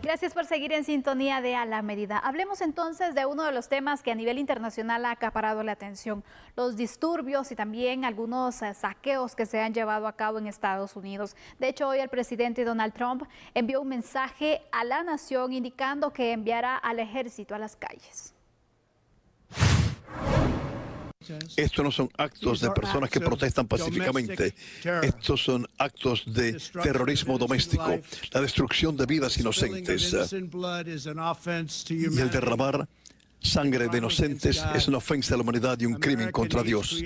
Gracias por seguir en sintonía de A la Medida. Hablemos entonces de uno de los temas que a nivel internacional ha acaparado la atención, los disturbios y también algunos saqueos que se han llevado a cabo en Estados Unidos. De hecho, hoy el presidente Donald Trump envió un mensaje a la nación indicando que enviará al ejército a las calles. Estos no son actos de personas que protestan pacíficamente. Estos son actos de terrorismo doméstico, la destrucción de vidas inocentes. Y el derramar sangre de inocentes es una ofensa a la humanidad y un crimen contra Dios.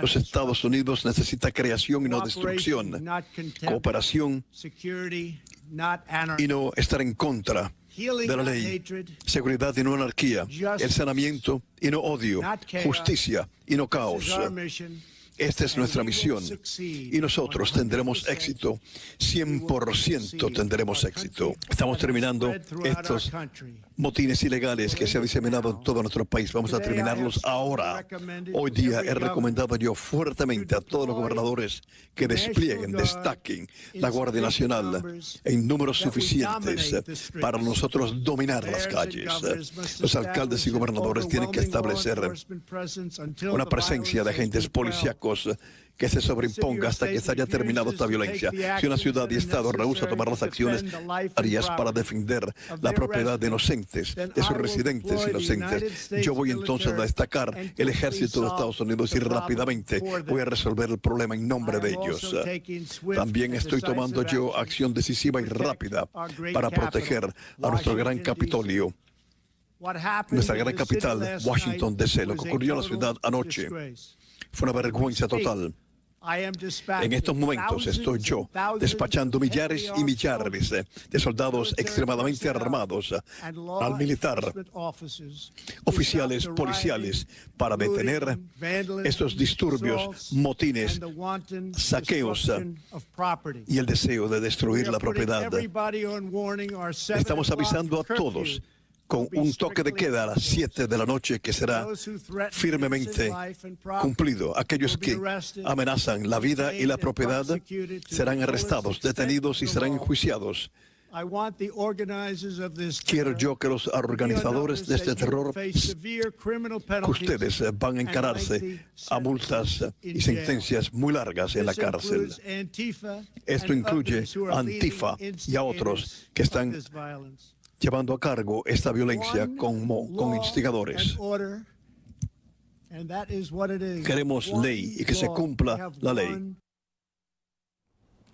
Los Estados Unidos necesitan creación y no destrucción, cooperación y no estar en contra de la ley, seguridad y no anarquía, el sanamiento y no odio, justicia y no caos. Esta es nuestra misión y nosotros tendremos éxito, 100% tendremos éxito. Estamos terminando estos motines ilegales que se han diseminado en todo nuestro país. Vamos a terminarlos ahora. Hoy día he recomendado yo fuertemente a todos los gobernadores que desplieguen, destaquen la Guardia Nacional en números suficientes para nosotros dominar las calles. Los alcaldes y gobernadores tienen que establecer una presencia de agentes policíacos que se sobreimponga hasta que se haya terminado esta violencia. Si una ciudad y estado rehúsa tomar las acciones necesarias para defender la propiedad de inocentes, de sus residentes inocentes, yo voy entonces a destacar el ejército de Estados Unidos y rápidamente voy a resolver el problema en nombre de ellos. También estoy tomando yo acción decisiva y rápida para proteger a nuestro gran Capitolio, nuestra gran capital, Washington, D.C. Lo que ocurrió en la ciudad anoche fue una vergüenza total. En estos momentos estoy yo despachando millares y millares de soldados extremadamente armados al militar, oficiales policiales, para detener estos disturbios, motines, saqueos y el deseo de destruir la propiedad. Estamos avisando a todos con un toque de queda a las 7 de la noche que será firmemente cumplido. Aquellos que amenazan la vida y la propiedad serán arrestados, detenidos y serán enjuiciados. Quiero yo que los organizadores de este terror, que ustedes van a encararse a multas y sentencias muy largas en la cárcel. Esto incluye a Antifa y a otros que están llevando a cargo esta violencia con instigadores. Queremos ley y que se cumpla la ley.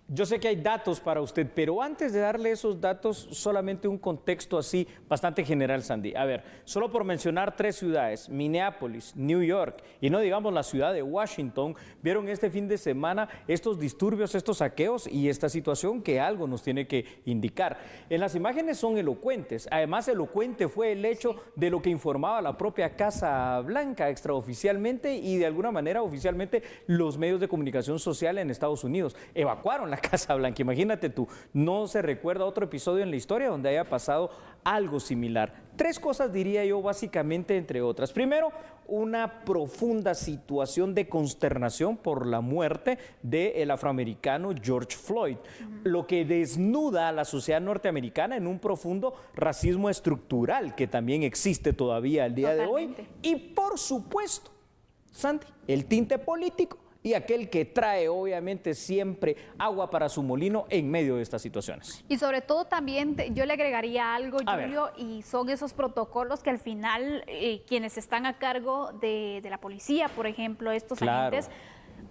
Yo sé que hay datos para usted, pero antes de darle esos datos, solamente un contexto así bastante general, Sandy. A ver, solo por mencionar 3 ciudades, Minneapolis, New York y no digamos la ciudad de Washington, vieron este fin de semana estos disturbios, estos saqueos y esta situación que algo nos tiene que indicar. En las imágenes son elocuentes, además elocuente fue el hecho de lo que informaba la propia Casa Blanca extraoficialmente y de alguna manera oficialmente los medios de comunicación social en Estados Unidos. Evacuaron la Casa Blanca, imagínate tú, no se recuerda otro episodio en la historia donde haya pasado algo similar. 3 cosas diría yo básicamente, entre otras. Primero, una profunda situación de consternación por la muerte del afroamericano George Floyd, lo que desnuda a la sociedad norteamericana en un profundo racismo estructural que también existe todavía al día de hoy. Y por supuesto, Sandy, el tinte político y aquel que trae obviamente siempre agua para su molino en medio de estas situaciones. Y sobre todo también yo le agregaría algo, Julio, y son esos protocolos que al final quienes están a cargo de la policía, por ejemplo, estos agentes,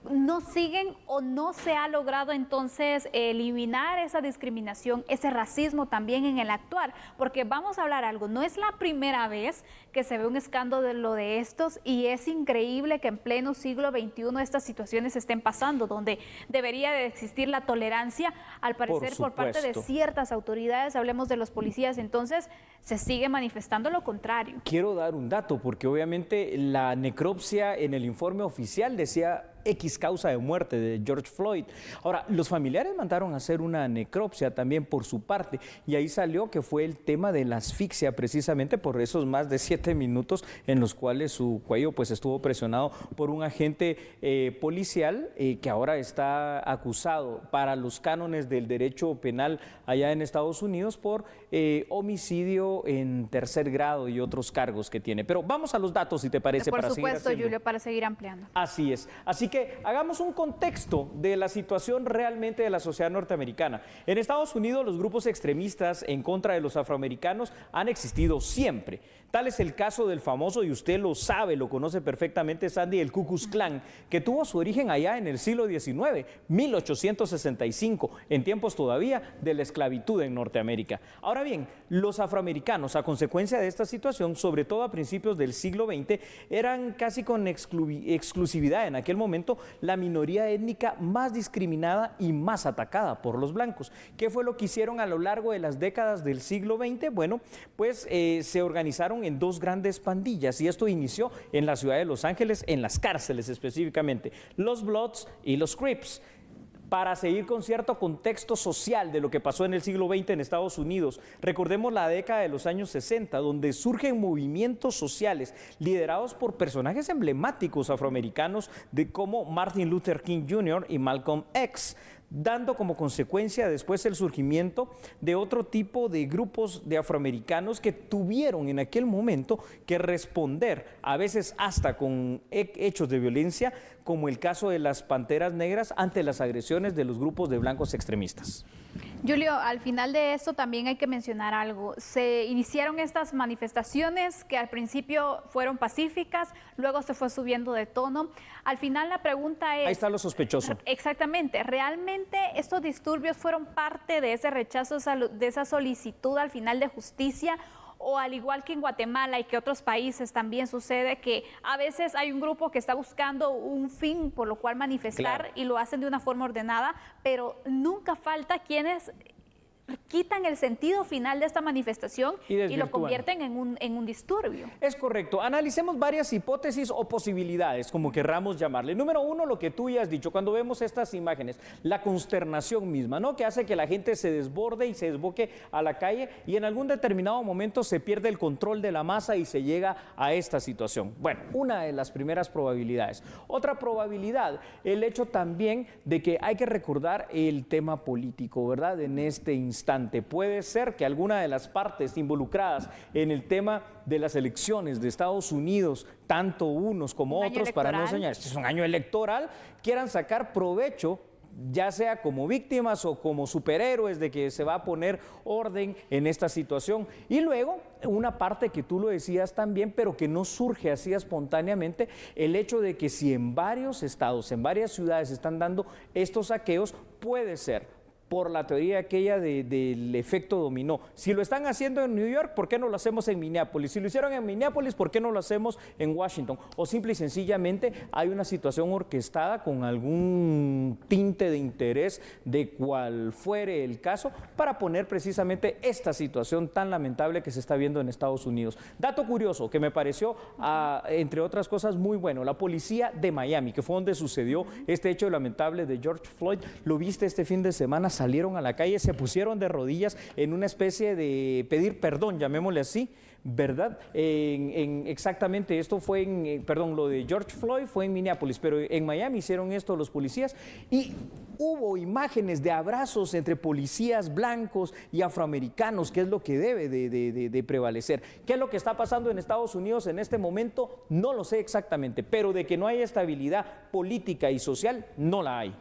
no siguen o no se ha logrado entonces eliminar esa discriminación, ese racismo también en el actuar, porque vamos a hablar algo, no es la primera vez que se ve un escándalo de estos y es increíble que en pleno siglo XXI estas situaciones estén pasando, donde debería de existir la tolerancia, al parecer por parte de ciertas autoridades, hablemos de los policías, entonces se sigue manifestando lo contrario. Quiero dar un dato, porque obviamente la necropsia en el informe oficial decía X causa de muerte de George Floyd. Ahora, los familiares mandaron a hacer una necropsia también por su parte y ahí salió que fue el tema de la asfixia, precisamente por esos más de 7 minutos en los cuales su cuello pues estuvo presionado por un agente policial que ahora está acusado para los cánones del derecho penal allá en Estados Unidos por homicidio en tercer grado y otros cargos que tiene. Pero vamos a los datos, si te parece. Por supuesto, Julio, para seguir ampliando. Así es. Así que hagamos un contexto de la situación realmente de la sociedad norteamericana. En Estados Unidos, los grupos extremistas en contra de los afroamericanos han existido siempre. Tal es el caso del famoso, y usted lo sabe, lo conoce perfectamente, Sandy, el Ku Klux Klan, que tuvo su origen allá en el siglo XIX, 1865, en tiempos todavía de la esclavitud en Norteamérica. Ahora bien, los afroamericanos, a consecuencia de esta situación, sobre todo a principios del siglo XX, eran casi con exclusividad en aquel momento la minoría étnica más discriminada y más atacada por los blancos. ¿Qué fue lo que hicieron a lo largo de las décadas del siglo XX? Bueno, pues se organizaron en 2 grandes pandillas y esto inició en la ciudad de Los Ángeles, en las cárceles específicamente, los Bloods y los Crips. Para seguir con cierto contexto social de lo que pasó en el siglo XX en Estados Unidos, recordemos la década de los años 60, donde surgen movimientos sociales liderados por personajes emblemáticos afroamericanos como Martin Luther King Jr. y Malcolm X, dando como consecuencia después el surgimiento de otro tipo de grupos de afroamericanos que tuvieron en aquel momento que responder, a veces hasta con hechos de violencia, como el caso de las Panteras Negras ante las agresiones de los grupos de blancos extremistas. Julio, al final de esto también hay que mencionar algo. Se iniciaron estas manifestaciones que al principio fueron pacíficas, luego se fue subiendo de tono. Al final la pregunta es... Ahí está lo sospechoso. Exactamente. ¿Realmente estos disturbios fueron parte de ese rechazo, de esa solicitud al final de justicia? O al igual que en Guatemala y que otros países también sucede que a veces hay un grupo que está buscando un fin por lo cual manifestar, claro, y lo hacen de una forma ordenada, pero nunca falta quienes quitan el sentido final de esta manifestación y lo convierten en un disturbio. Es correcto. Analicemos varias hipótesis o posibilidades, como querramos llamarle. Número 1, lo que tú ya has dicho, cuando vemos estas imágenes, la consternación misma, ¿no? Que hace que la gente se desborde y se desboque a la calle y en algún determinado momento se pierde el control de la masa y se llega a esta situación. Bueno, una de las primeras probabilidades. Otra probabilidad, el hecho también de que hay que recordar el tema político, ¿verdad? En este instante. Puede ser que alguna de las partes involucradas en el tema de las elecciones de Estados Unidos, tanto unos como otros, para no enseñar, este es un año electoral, quieran sacar provecho, ya sea como víctimas o como superhéroes de que se va a poner orden en esta situación. Y luego, una parte que tú lo decías también, pero que no surge así espontáneamente, el hecho de que si en varios estados, en varias ciudades están dando estos saqueos, puede ser por la teoría aquella del efecto dominó. Si lo están haciendo en New York, ¿por qué no lo hacemos en Minneapolis? Si lo hicieron en Minneapolis, ¿por qué no lo hacemos en Washington? O simple y sencillamente hay una situación orquestada con algún tinte de interés de cual fuere el caso para poner precisamente esta situación tan lamentable que se está viendo en Estados Unidos. Dato curioso que me pareció, entre otras cosas, muy bueno. La policía de Miami, que fue donde sucedió este hecho lamentable de George Floyd, lo viste este fin de semana, salieron a la calle, se pusieron de rodillas en una especie de pedir perdón, llamémosle así, ¿verdad? Exactamente, esto fue lo de George Floyd fue en Minneapolis, pero en Miami hicieron esto los policías y hubo imágenes de abrazos entre policías blancos y afroamericanos, que es lo que debe de prevalecer. ¿Qué es lo que está pasando en Estados Unidos en este momento? No lo sé exactamente, pero de que no hay estabilidad política y social, no la hay.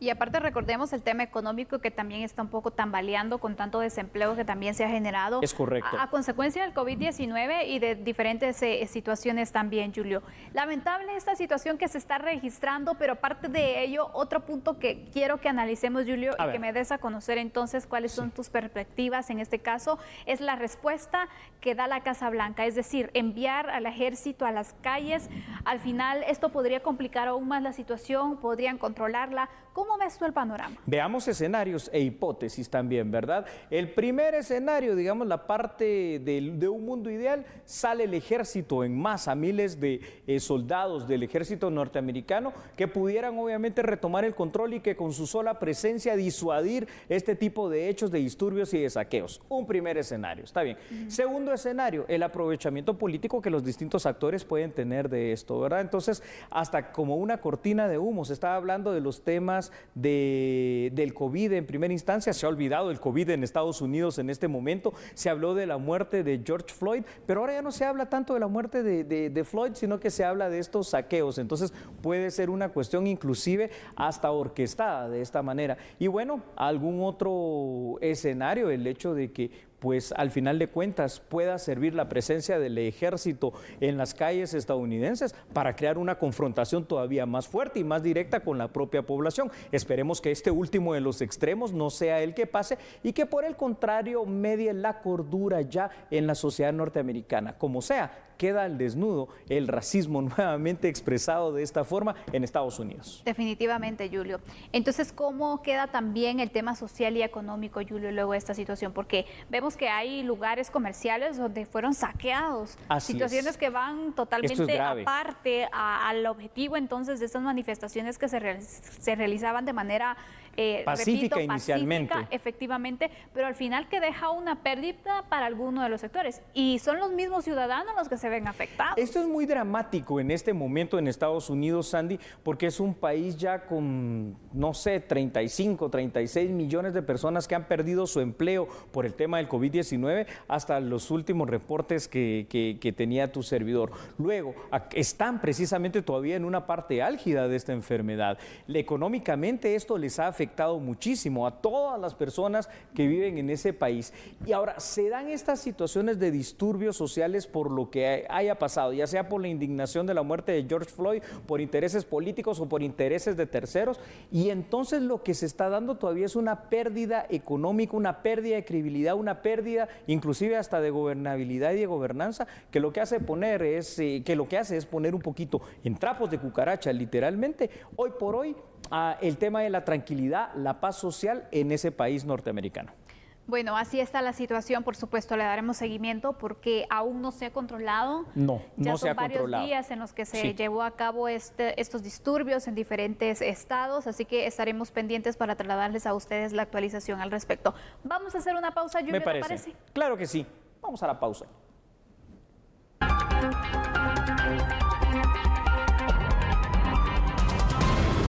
Y aparte recordemos el tema económico que también está un poco tambaleando con tanto desempleo que también se ha generado. Es correcto. A consecuencia del COVID-19 y de diferentes situaciones también, Julio. Lamentable esta situación que se está registrando, pero aparte de ello, otro punto que quiero que analicemos, Julio, y que me des a conocer entonces cuáles son tus perspectivas en este caso, es la respuesta que da la Casa Blanca, es decir, enviar al ejército a las calles. Al final esto podría complicar aún más la situación, podrían controlarla. ¿Cómo ¿Cómo ves tú el panorama? Veamos escenarios e hipótesis también, ¿verdad? El primer escenario, digamos, la parte de un mundo ideal, sale el ejército en masa, miles de soldados del ejército norteamericano que pudieran obviamente retomar el control y que con su sola presencia disuadir este tipo de hechos de disturbios y de saqueos. Un primer escenario, está bien. Segundo escenario, el aprovechamiento político que los distintos actores pueden tener de esto, ¿verdad? Entonces, hasta como una cortina de humo, se estaba hablando de los temas del COVID en primera instancia, se ha olvidado el COVID en Estados Unidos en este momento, se habló de la muerte de George Floyd, pero ahora ya no se habla tanto de la muerte de Floyd, sino que se habla de estos saqueos. Entonces puede ser una cuestión inclusive hasta orquestada de esta manera. Y bueno, algún otro escenario, el hecho de que pues al final de cuentas pueda servir la presencia del ejército en las calles estadounidenses para crear una confrontación todavía más fuerte y más directa con la propia población. Esperemos que este último de los extremos no sea el que pase y que por el contrario medie la cordura ya en la sociedad norteamericana. Como sea, queda al desnudo el racismo nuevamente expresado de esta forma en Estados Unidos. Definitivamente, Julio. Entonces, ¿cómo queda también el tema social y económico, Julio, luego de esta situación? Porque vemos que hay lugares comerciales donde fueron saqueados, situaciones que van totalmente aparte al objetivo entonces de estas manifestaciones que se realizaban de manera pacífica inicialmente. Efectivamente, pero al final que deja una pérdida para alguno de los sectores y son los mismos ciudadanos los que se ven afectados. Esto es muy dramático en este momento en Estados Unidos, Sandy, porque es un país ya con, no sé, 35, 36 millones de personas que han perdido su empleo por el tema del COVID-19 hasta los últimos reportes que tenía tu servidor. Luego, están precisamente todavía en una parte álgida de esta enfermedad. Económicamente esto les ha afectado muchísimo a todas las personas que viven en ese país. Y ahora, se dan estas situaciones de disturbios sociales por lo que haya pasado, ya sea por la indignación de la muerte de George Floyd, por intereses políticos o por intereses de terceros, y entonces lo que se está dando todavía es una pérdida económica, una pérdida de credibilidad, una pérdida inclusive hasta de gobernabilidad y de gobernanza, que lo que hace es poner un poquito en trapos de cucaracha, literalmente, hoy por hoy, el tema de la tranquilidad, la paz social en ese país norteamericano. Bueno, así está la situación, por supuesto, le daremos seguimiento porque aún no se ha controlado. No se ha controlado. Ya son varios días en los que se llevó a cabo estos disturbios en diferentes estados, así que estaremos pendientes para trasladarles a ustedes la actualización al respecto. Vamos a hacer una pausa, Julio, ¿te parece? Claro que sí. Vamos a la pausa.